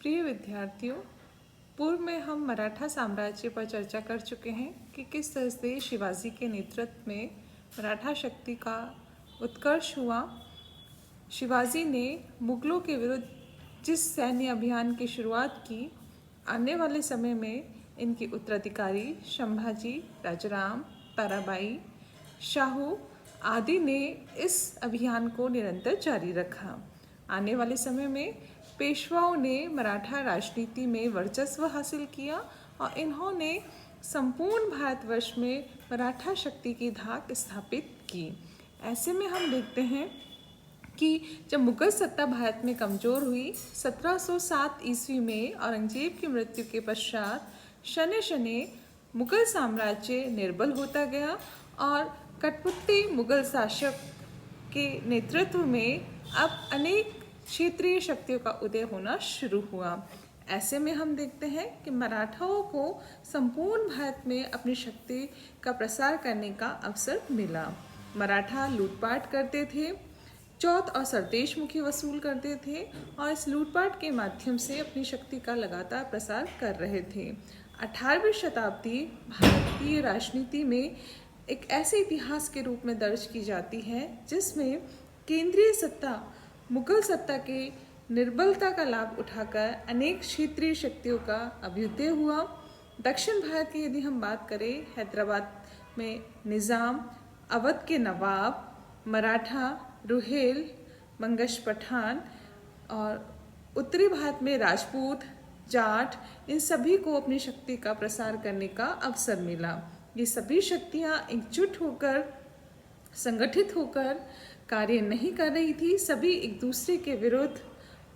प्रिय विद्यार्थियों, पूर्व में हम मराठा साम्राज्य पर चर्चा कर चुके हैं कि किस तरह से शिवाजी के नेतृत्व में मराठा शक्ति का उत्कर्ष हुआ। शिवाजी ने मुगलों के विरुद्ध जिस सैन्य अभियान की शुरुआत की, आने वाले समय में इनके उत्तराधिकारी संभाजी, राजाराम, ताराबाई, शाहू आदि ने इस अभियान को निरंतर जारी रखा। आने वाले समय में पेशवाओं ने मराठा राजनीति में वर्चस्व हासिल किया और इन्होंने संपूर्ण भारतवर्ष में मराठा शक्ति की धाक स्थापित की। ऐसे में हम देखते हैं कि जब मुगल सत्ता भारत में कमज़ोर हुई, 1707 ईस्वी में औरंगजेब की मृत्यु के पश्चात शने शने मुगल साम्राज्य निर्बल होता गया और कठपुतली मुगल शासक के नेतृत्व में अब अनेक क्षेत्रीय शक्तियों का उदय होना शुरू हुआ। ऐसे में हम देखते हैं कि मराठाओं को संपूर्ण भारत में अपनी शक्ति का प्रसार करने का अवसर मिला। मराठा लूटपाट करते थे, चौथ और सरदेश मुखी वसूल करते थे और इस लूटपाट के माध्यम से अपनी शक्ति का लगातार प्रसार कर रहे थे। 18वीं शताब्दी भारतीय राजनीति में एक ऐसे इतिहास के रूप में दर्ज की जाती है जिसमें केंद्रीय सत्ता मुगल सत्ता के निर्बलता का लाभ उठाकर अनेक क्षेत्रीय शक्तियों का अभ्युदय हुआ। दक्षिण भारत की यदि हम बात करें, हैदराबाद में निज़ाम, अवध के नवाब, मराठा, रुहेल, मंगश पठान और उत्तरी भारत में राजपूत, जाट, इन सभी को अपनी शक्ति का प्रसार करने का अवसर मिला। ये सभी शक्तियाँ एकजुट होकर, संगठित होकर कार्य नहीं कर रही थी, सभी एक दूसरे के विरुद्ध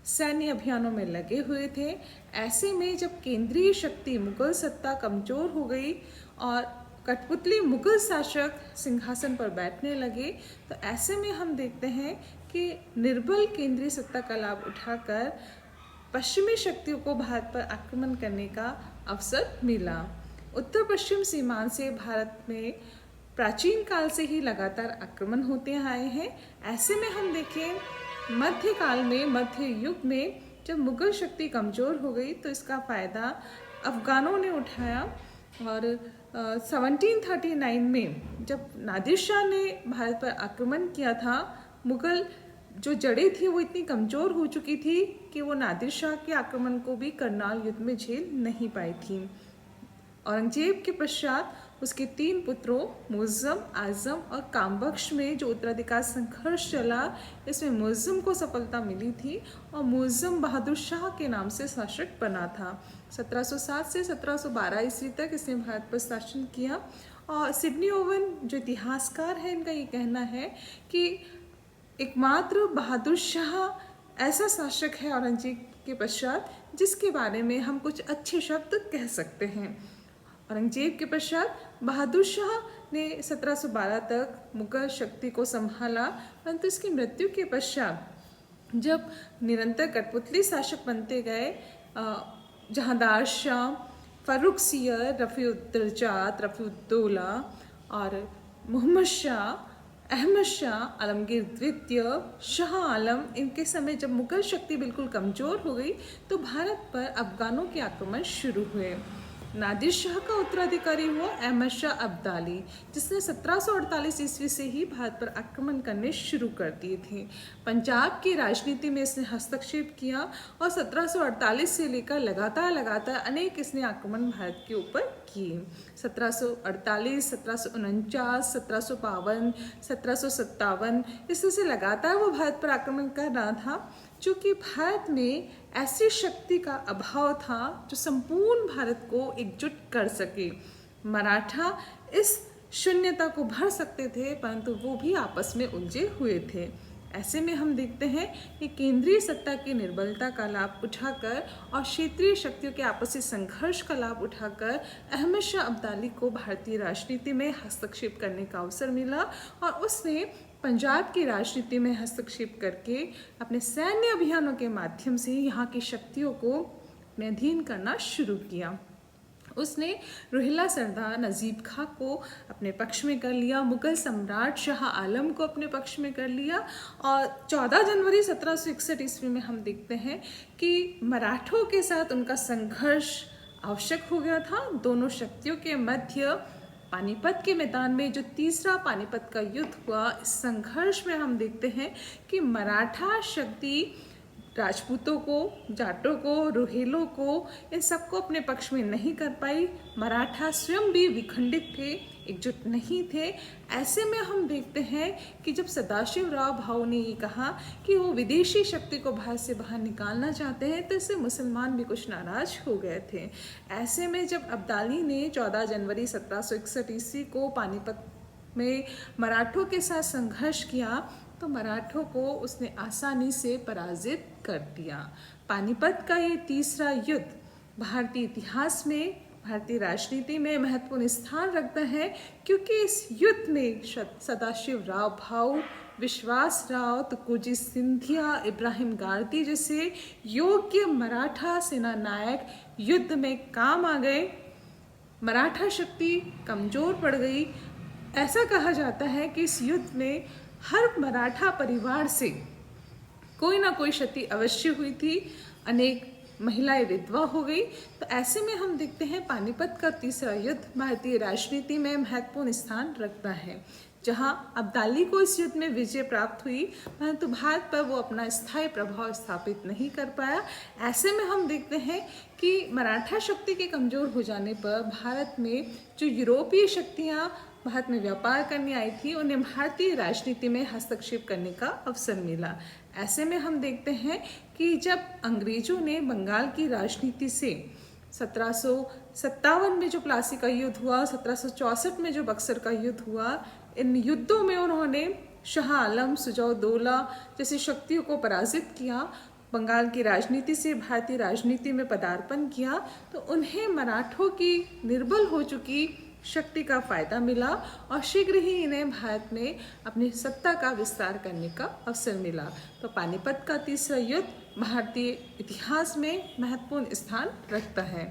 सैन्य अभियानों में लगे हुए थे। ऐसे में जब केंद्रीय शक्ति मुगल सत्ता कमज़ोर हो गई और कठपुतली मुगल शासक सिंहासन पर बैठने लगे, तो ऐसे में हम देखते हैं कि निर्बल केंद्रीय सत्ता का लाभ उठाकर पश्चिमी शक्तियों को भारत पर आक्रमण करने का अवसर मिला। उत्तर पश्चिम सीमांत से भारत में प्राचीन काल से ही लगातार आक्रमण होते आए हैं। ऐसे में हम देखें मध्यकाल में, मध्य युग में जब मुगल शक्ति कमज़ोर हो गई तो इसका फ़ायदा अफ़गानों ने उठाया और 1739 में जब नादिर शाह ने भारत पर आक्रमण किया था, मुगल जो जड़ें थी वो इतनी कमज़ोर हो चुकी थी कि वो नादिर शाह के आक्रमण को भी करनाल युद्ध में झेल नहीं पाई थी। औरंगजेब के पश्चात उसके 3 पुत्रों मुअज़्ज़म, आज़म और कामबख्श में जो उत्तराधिकार संघर्ष चला, इसमें मुअज़्ज़म को सफलता मिली थी और मुअज़्ज़म बहादुर शाह के नाम से शासक बना था। 1707 से 1712 ईस्वी तक इसने भारत पर शासन किया और सिडनी ओवन जो इतिहासकार है, इनका ये कहना है कि एकमात्र बहादुर शाह ऐसा शासक है औरंगजेब के पश्चात जिसके बारे में हम कुछ अच्छे शब्द कह सकते हैं। औरंगजेब के पश्चात बहादुर शाह ने 1712 तक मुगल शक्ति को संभाला, परंतु इसकी मृत्यु के पश्चात जब निरंतर कठपुतली शासक बनते गए, जहांदार शाह, फर्रुख सियर, रफ़ीउद्दर्जात, रफ़ीउद्दौला और मोहम्मद शाह, अहमद शाह, आलमगीर द्वितीय, शाह आलम, इनके समय जब मुगल शक्ति बिल्कुल कमज़ोर हो गई तो भारत पर अफ़गानों के आक्रमण शुरू हुए। नादिर शाह का उत्तराधिकारी हुआ अहमद शाह अब्दाली, जिसने 1748 ईस्वी से ही भारत पर आक्रमण करने शुरू कर दिए थे। पंजाब की राजनीति में इसने हस्तक्षेप किया और 1748 से लेकर लगातार अनेक इसने आक्रमण भारत के ऊपर किए। 1748, 1749, 1752, 1757 इस तरह से लगातार वो भारत पर आक्रमण कर रहा था, चूँकि भारत में ऐसी शक्ति का अभाव था जो संपूर्ण भारत को एकजुट कर सके। मराठा इस शून्यता को भर सकते थे, परंतु वो भी आपस में उलझे हुए थे। ऐसे में हम देखते हैं कि केंद्रीय सत्ता की निर्बलता का लाभ उठाकर और क्षेत्रीय शक्तियों के आपसी संघर्ष का लाभ उठाकर अहमद शाह अब्दाली को भारतीय राजनीति में हस्तक्षेप करने का अवसर मिला और उसने पंजाब की राजनीति में हस्तक्षेप करके अपने सैन्य अभियानों के माध्यम से यहाँ की शक्तियों को अपने अधीन करना शुरू किया। उसने रोहिल्ला सरदार नजीब खां को अपने पक्ष में कर लिया, मुगल सम्राट शाह आलम को अपने पक्ष में कर लिया। और 14 जनवरी 1761 ईस्वी में हम देखते हैं कि मराठों के साथ उनका संघर्ष आवश्यक हो गया था। दोनों शक्तियों के मध्य पानीपत के मैदान में जो तीसरा पानीपत का युद्ध हुआ, इस संघर्ष में हम देखते हैं कि मराठा शक्ति राजपूतों को, जाटों को, रोहिलों को, इन सबको अपने पक्ष में नहीं कर पाई। मराठा स्वयं भी विखंडित थे, एकजुट नहीं थे। ऐसे में हम देखते हैं कि जब सदाशिवराव भाऊ ने ये कहा कि वो विदेशी शक्ति को भारत से बाहर निकालना चाहते हैं, तो इससे मुसलमान भी कुछ नाराज हो गए थे। ऐसे में जब अब्दाली ने 14 जनवरी 1761 ईस्वी को पानीपत में मराठों के साथ संघर्ष किया, तो मराठों को उसने आसानी से पराजित कर दिया। पानीपत का ये तीसरा युद्ध भारतीय इतिहास में, भारतीय राजनीति में महत्वपूर्ण स्थान रखता है, क्योंकि इस युद्ध में सदाशिवराव भाऊ, विश्वासराव, तुकोजी सिंधिया, इब्राहिम गारदी जैसे योग्य मराठा सेना नायक युद्ध में काम आ गए। मराठा शक्ति कमजोर पड़ गई। ऐसा कहा जाता है कि इस युद्ध में हर मराठा परिवार से कोई ना कोई क्षति अवश्य हुई थी, अनेक महिलाएं विधवा हो गई। तो ऐसे में हम देखते हैं पानीपत का तीसरा युद्ध भारतीय राजनीति में महत्वपूर्ण स्थान रखता है, जहां अब्दाली को इस युद्ध में विजय प्राप्त हुई, परंतु भारत पर वो अपना स्थायी प्रभाव स्थापित नहीं कर पाया। ऐसे में हम देखते हैं कि मराठा शक्ति के कमजोर हो जाने पर भारत में जो यूरोपीय शक्तियाँ भारत में व्यापार करने आई थी, उन्हें भारतीय राजनीति में हस्तक्षेप करने का अवसर मिला। ऐसे में हम देखते हैं कि जब अंग्रेजों ने बंगाल की राजनीति से 1757 में जो प्लासी का युद्ध हुआ, 1764 में जो बक्सर का युद्ध हुआ, इन युद्धों में उन्होंने शाह आलम, सुजाउद्दौला जैसी शक्तियों को पराजित किया, बंगाल की राजनीति से भारतीय राजनीति में पदार्पण किया, तो उन्हें मराठों की निर्बल हो चुकी शक्ति का फायदा मिला और शीघ्र ही इन्हें भारत में अपनी सत्ता का विस्तार करने का अवसर मिला। तो पानीपत का तीसरा युद्ध भारतीय इतिहास में महत्वपूर्ण स्थान रखता है।